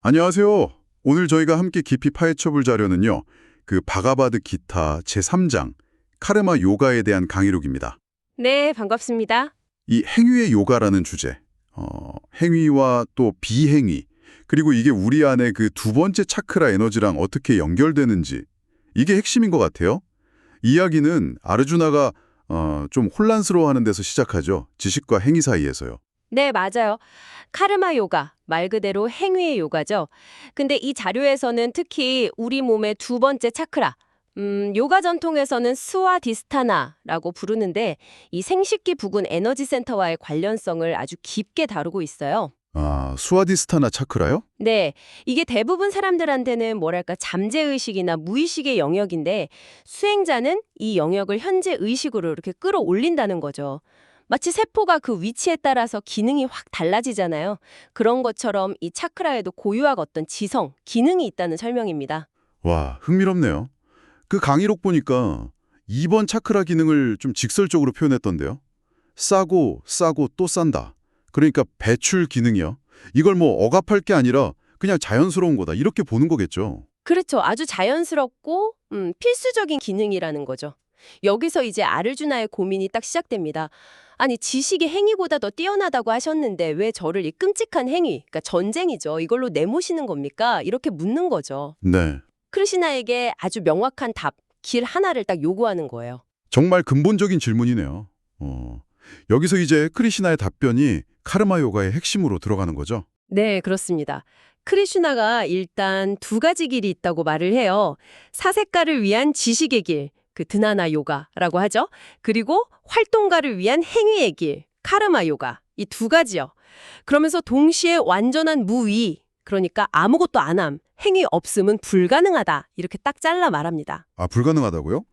안녕하세요. 오늘 저희가 함께 깊이 파헤쳐 볼 자료는요. 그 바가바드 기타 제3장 카르마 요가에 대한 강의록입니다. 네, 반갑습니다. 이 행위의 요가라는 주제, 행위와 또 비행위, 그리고 이게 우리 안에 그 두 번째 차크라 에너지랑 어떻게 연결되는지 이게 핵심인 것 같아요. 이야기는 아르주나가 좀 혼란스러워하는 데서 시작하죠. 지식과 행위 사이에서요. 네, 맞아요. 카르마 요가, 말 그대로 행위의 요가죠. 근데 이 자료에서는 특히 우리 몸의 두 번째 차크라, 요가 전통에서는 스와디스타나라고 부르는데 이 생식기 부근 에너지 센터와의 관련성을 아주 깊게 다루고 있어요. 수아디스타나 차크라요? 네, 이게 대부분 사람들한테는 뭐랄까 잠재의식이나 무의식의 영역인데 수행자는 이 영역을 현재 의식으로 이렇게 끌어올린다는 거죠. 마치 세포가 그 위치에 따라서 기능이 확 달라지잖아요. 그런 것처럼 이 차크라에도 고유한 어떤 지성, 기능이 있다는 설명입니다. 와, 흥미롭네요. 그 강의록 보니까 2번 차크라 기능을 좀 직설적으로 표현했던데요. 싸고 또 싼다. 그러니까 배출 기능이요. 이걸 뭐 억압할 게 아니라 그냥 자연스러운 거다. 이렇게 보는 거겠죠. 그렇죠. 아주 자연스럽고 필수적인 기능이라는 거죠. 여기서 이제 아르주나의 고민이 딱 시작됩니다. 아니, 지식이 행위보다 더 뛰어나다고 하셨는데 왜 저를 이 끔찍한 행위, 그러니까 전쟁이죠. 이걸로 내모시는 겁니까? 이렇게 묻는 거죠. 네. 크리시나에게 아주 명확한 답, 길 하나를 딱 요구하는 거예요. 정말 근본적인 질문이네요. 여기서 이제 크리시나의 답변이 카르마 요가의 핵심으로 들어가는 거죠. 네, 그렇습니다. 크리슈나가 일단 두 가지 길이 있다고 말을 해요. 사색가를 위한 지식의 길, 그 드나나 요가라고 하죠. 그리고 활동가를 위한 행위의 길, 카르마 요가. 이 두 가지요. 그러면서 동시에 완전한 무위, 그러니까 아무것도 안 함, 행위 없음은 불가능하다. 이렇게 딱 잘라 말합니다. 불가능하다고요?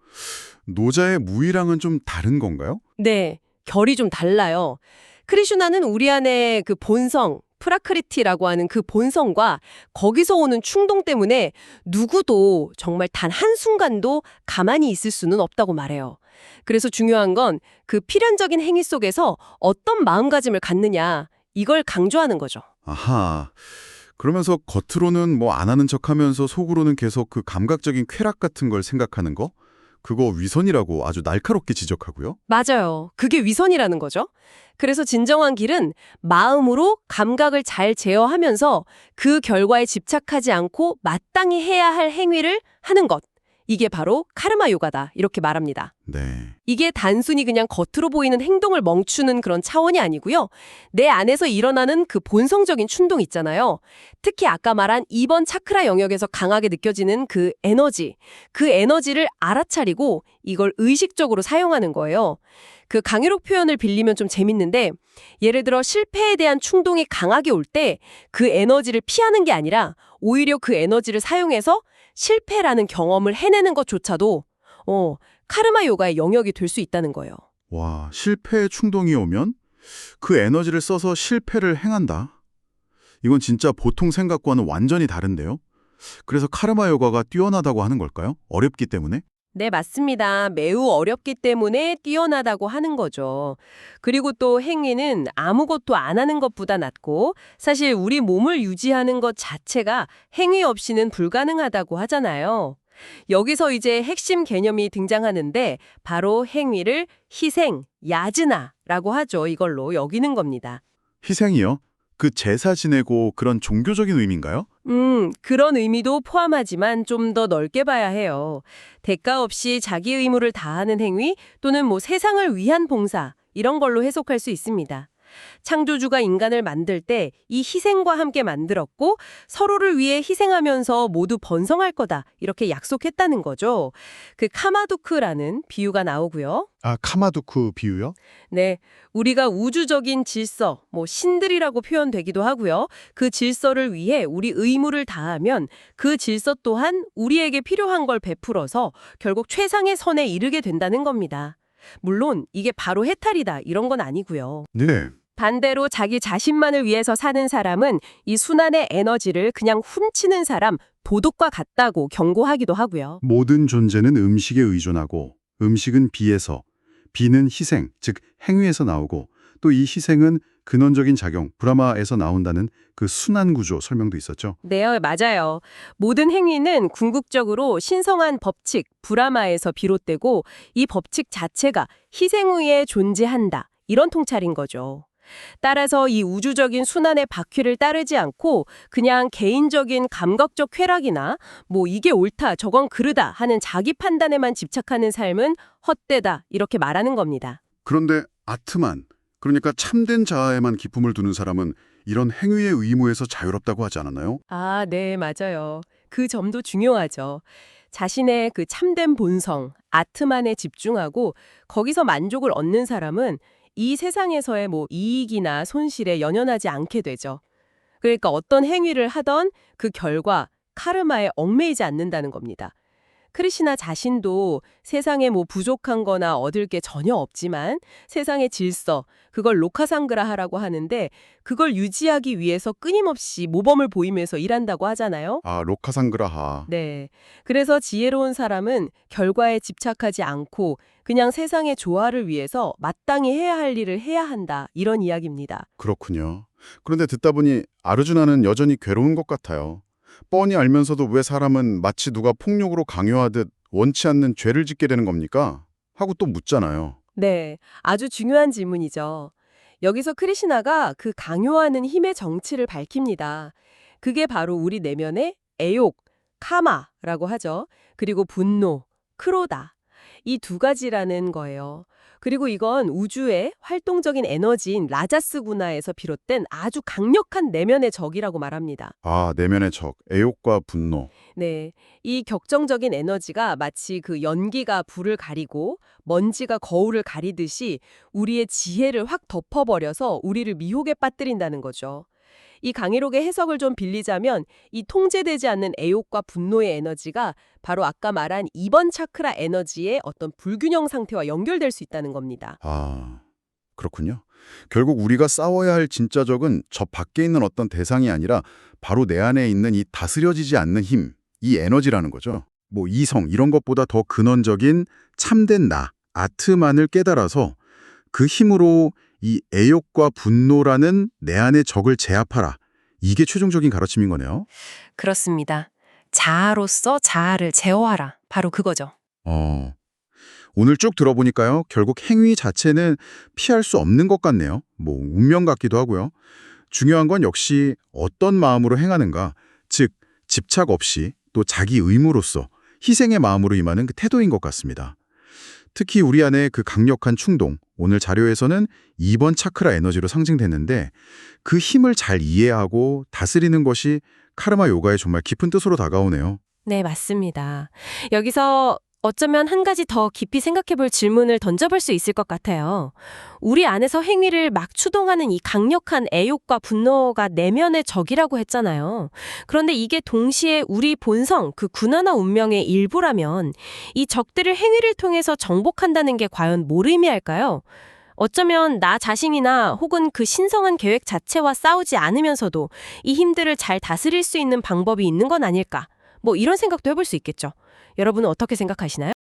노자의 무의랑은 좀 다른 건가요? 네, 결이 좀 달라요. 크리슈나는 우리 안에 그 본성, 프라크리티라고 하는 그 본성과 거기서 오는 충동 때문에 누구도 정말 단 한순간도 가만히 있을 수는 없다고 말해요. 그래서 중요한 건 그 필연적인 행위 속에서 어떤 마음가짐을 갖느냐, 이걸 강조하는 거죠. 아하. 그러면서 겉으로는 뭐 안 하는 척하면서 속으로는 계속 그 감각적인 쾌락 같은 걸 생각하는 거? 그거 위선이라고 아주 날카롭게 지적하고요. 맞아요. 그게 위선이라는 거죠. 그래서 진정한 길은 마음으로 감각을 잘 제어하면서 그 결과에 집착하지 않고 마땅히 해야 할 행위를 하는 것. 이게 바로 카르마 요가다. 이렇게 말합니다. 네. 이게 단순히 그냥 겉으로 보이는 행동을 멈추는 그런 차원이 아니고요. 내 안에서 일어나는 그 본성적인 충동 있잖아요. 특히 아까 말한 2번 차크라 영역에서 강하게 느껴지는 그 에너지를 알아차리고 이걸 의식적으로 사용하는 거예요. 그 강의록 표현을 빌리면 좀 재밌는데 예를 들어 실패에 대한 충동이 강하게 올 때 그 에너지를 피하는 게 아니라 오히려 그 에너지를 사용해서 실패라는 경험을 해내는 것조차도 카르마 요가의 영역이 될 수 있다는 거예요. 와, 실패의 충동이 오면 그 에너지를 써서 실패를 행한다. 이건 진짜 보통 생각과는 완전히 다른데요. 그래서 카르마 요가가 뛰어나다고 하는 걸까요? 어렵기 때문에? 네, 맞습니다. 매우 어렵기 때문에 뛰어나다고 하는 거죠. 그리고 또 행위는 아무것도 안 하는 것보다 낫고 사실 우리 몸을 유지하는 것 자체가 행위 없이는 불가능하다고 하잖아요. 여기서 이제 핵심 개념이 등장하는데 바로 행위를 희생, 야즈나라고 하죠. 이걸로 여기는 겁니다. 희생이요? 그 제사 지내고 그런 종교적인 의미인가요? 그런 의미도 포함하지만 좀 더 넓게 봐야 해요. 대가 없이 자기 의무를 다하는 행위 또는 뭐 세상을 위한 봉사 이런 걸로 해석할 수 있습니다. 창조주가 인간을 만들 때 이 희생과 함께 만들었고 서로를 위해 희생하면서 모두 번성할 거다 이렇게 약속했다는 거죠. 그 카마두크라는 비유가 나오고요. 카마두쿠 비유요? 네, 우리가 우주적인 질서, 뭐 신들이라고 표현되기도 하고요. 그 질서를 위해 우리 의무를 다하면 그 질서 또한 우리에게 필요한 걸 베풀어서 결국 최상의 선에 이르게 된다는 겁니다. 물론 이게 바로 해탈이다 이런 건 아니고요. 네. 반대로 자기 자신만을 위해서 사는 사람은 이 순환의 에너지를 그냥 훔치는 사람, 도둑과 같다고 경고하기도 하고요. 모든 존재는 음식에 의존하고 음식은 비에서, 비는 희생, 즉 행위에서 나오고 또 이 희생은 근원적인 작용, 브라마에서 나온다는 그 순환 구조 설명도 있었죠. 네, 맞아요. 모든 행위는 궁극적으로 신성한 법칙, 브라마에서 비롯되고 이 법칙 자체가 희생 후에 존재한다. 이런 통찰인 거죠. 따라서 이 우주적인 순환의 바퀴를 따르지 않고 그냥 개인적인 감각적 쾌락이나 뭐 이게 옳다, 저건 그르다 하는 자기 판단에만 집착하는 삶은 헛되다 이렇게 말하는 겁니다. 그런데 아트만, 그러니까 참된 자아에만 기쁨을 두는 사람은 이런 행위의 의무에서 자유롭다고 하지 않았나요? 아, 네, 맞아요. 그 점도 중요하죠. 자신의 그 참된 본성, 아트만에 집중하고 거기서 만족을 얻는 사람은 이 세상에서의 뭐 이익이나 손실에 연연하지 않게 되죠. 그러니까 어떤 행위를 하던 그 결과, 카르마에 얽매이지 않는다는 겁니다. 크리시나 자신도 세상에 뭐 부족한 거나 얻을 게 전혀 없지만 세상의 질서, 그걸 로카상그라하라고 하는데 그걸 유지하기 위해서 끊임없이 모범을 보이면서 일한다고 하잖아요. 아, 로카상그라하. 네. 그래서 지혜로운 사람은 결과에 집착하지 않고 그냥 세상의 조화를 위해서 마땅히 해야 할 일을 해야 한다. 이런 이야기입니다. 그렇군요. 그런데 듣다 보니 아르주나는 여전히 괴로운 것 같아요. 뻔히 알면서도 왜 사람은 마치 누가 폭력으로 강요하듯 원치 않는 죄를 짓게 되는 겁니까? 하고 또 묻잖아요. 네. 아주 중요한 질문이죠. 여기서 크리시나가 그 강요하는 힘의 정치를 밝힙니다. 그게 바로 우리 내면의 애욕, 카마라고 하죠. 그리고 분노, 크로다. 이 두 가지라는 거예요. 그리고 이건 우주의 활동적인 에너지인 라자스 군화에서 비롯된 아주 강력한 내면의 적이라고 말합니다. 아, 내면의 적, 애욕과 분노. 네. 이 격정적인 에너지가 마치 그 연기가 불을 가리고 먼지가 거울을 가리듯이 우리의 지혜를 확 덮어버려서 우리를 미혹에 빠뜨린다는 거죠. 이 강의록의 해석을 좀 빌리자면 이 통제되지 않는 애욕과 분노의 에너지가 바로 아까 말한 2번 차크라 에너지의 어떤 불균형 상태와 연결될 수 있다는 겁니다. 아, 그렇군요. 결국 우리가 싸워야 할 진짜 적은 저 밖에 있는 어떤 대상이 아니라 바로 내 안에 있는 이 다스려지지 않는 힘, 이 에너지라는 거죠. 뭐 이성 이런 것보다 더 근원적인 참된 나, 아트만을 깨달아서 그 힘으로 이 애욕과 분노라는 내 안의 적을 제압하라. 이게 최종적인 가르침인 거네요. 그렇습니다. 자아로서 자아를 제어하라. 바로 그거죠. 오늘 쭉 들어보니까요. 결국 행위 자체는 피할 수 없는 것 같네요. 뭐 운명 같기도 하고요. 중요한 건 역시 어떤 마음으로 행하는가, 즉 집착 없이 또 자기 의무로서 희생의 마음으로 임하는 그 태도인 것 같습니다. 특히 우리 안에 그 강력한 충동, 오늘 자료에서는 2번 차크라 에너지로 상징됐는데 그 힘을 잘 이해하고 다스리는 것이 카르마 요가의 정말 깊은 뜻으로 다가오네요. 네, 맞습니다. 여기서 어쩌면 한 가지 더 깊이 생각해 볼 질문을 던져볼 수 있을 것 같아요. 우리 안에서 행위를 막 추동하는 이 강력한 애욕과 분노가 내면의 적이라고 했잖아요. 그런데 이게 동시에 우리 본성, 그 군화나 운명의 일부라면 이 적들을 행위를 통해서 정복한다는 게 과연 뭘 의미할까요? 어쩌면 나 자신이나 혹은 그 신성한 계획 자체와 싸우지 않으면서도 이 힘들을 잘 다스릴 수 있는 방법이 있는 건 아닐까? 뭐 이런 생각도 해볼 수 있겠죠. 여러분은 어떻게 생각하시나요?